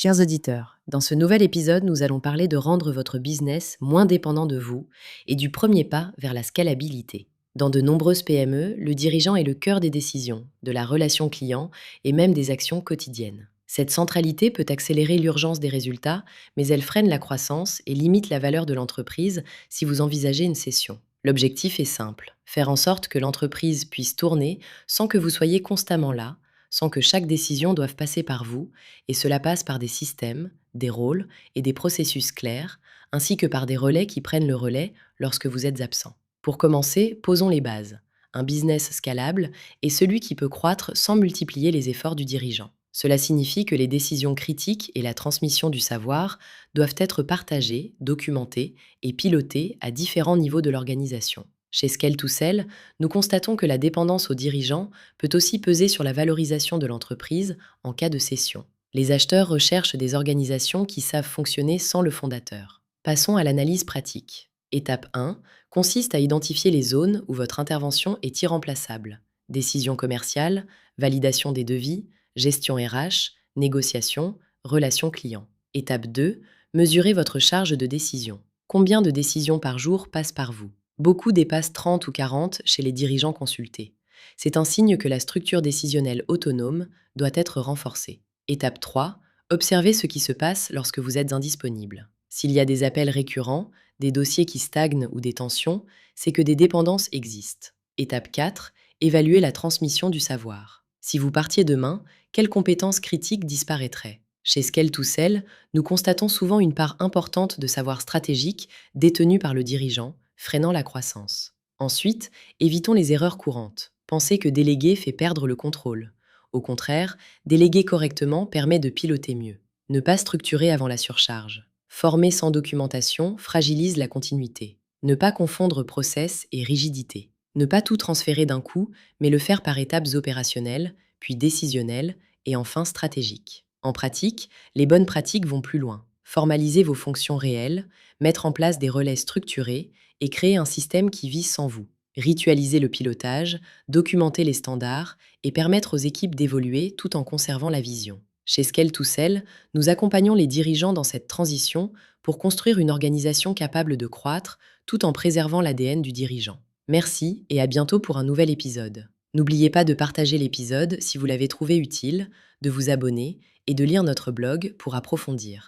Chers auditeurs, dans ce nouvel épisode, nous allons parler de rendre votre business moins dépendant de vous et du premier pas vers la scalabilité. Dans de nombreuses PME, le dirigeant est le cœur des décisions, de la relation client et même des actions quotidiennes. Cette centralité peut accélérer l'urgence des résultats, mais elle freine la croissance et limite la valeur de l'entreprise si vous envisagez une cession. L'objectif est simple, faire en sorte que l'entreprise puisse tourner sans que vous soyez constamment là, sans que chaque décision doive passer par vous, et cela passe par des systèmes, des rôles et des processus clairs, ainsi que par des relais qui prennent le relais lorsque vous êtes absent. Pour commencer, posons les bases. Un business scalable est celui qui peut croître sans multiplier les efforts du dirigeant. Cela signifie que les décisions critiques et la transmission du savoir doivent être partagées, documentées et pilotées à différents niveaux de l'organisation. Chez Scale to Sell, nous constatons que la dépendance aux dirigeants peut aussi peser sur la valorisation de l'entreprise en cas de cession. Les acheteurs recherchent des organisations qui savent fonctionner sans le fondateur. Passons à l'analyse pratique. Étape 1 consiste à identifier les zones où votre intervention est irremplaçable. Décision commerciale, validation des devis, gestion RH, négociation, relations clients. Étape 2, mesurez votre charge de décision. Combien de décisions par jour passent par vous? Beaucoup dépassent 30 ou 40 chez les dirigeants consultés. C'est un signe que la structure décisionnelle autonome doit être renforcée. Étape 3, observez ce qui se passe lorsque vous êtes indisponible. S'il y a des appels récurrents, des dossiers qui stagnent ou des tensions, c'est que des dépendances existent. Étape 4, évaluez la transmission du savoir. Si vous partiez demain, quelles compétences critiques disparaîtraient? Chez Scale to Sell, nous constatons souvent une part importante de savoir stratégique détenue par le dirigeant, freinant la croissance. Ensuite, évitons les erreurs courantes. Pensez que déléguer fait perdre le contrôle. Au contraire, déléguer correctement permet de piloter mieux. Ne pas structurer avant la surcharge. Former sans documentation fragilise la continuité. Ne pas confondre process et rigidité. Ne pas tout transférer d'un coup, mais le faire par étapes opérationnelles, puis décisionnelles et enfin stratégiques. En pratique, les bonnes pratiques vont plus loin. Formaliser vos fonctions réelles, mettre en place des relais structurés et créer un système qui vit sans vous. Ritualiser le pilotage, documenter les standards et permettre aux équipes d'évoluer tout en conservant la vision. Chez Scale to Sell, nous accompagnons les dirigeants dans cette transition pour construire une organisation capable de croître tout en préservant l'ADN du dirigeant. Merci et à bientôt pour un nouvel épisode. N'oubliez pas de partager l'épisode si vous l'avez trouvé utile, de vous abonner et de lire notre blog pour approfondir.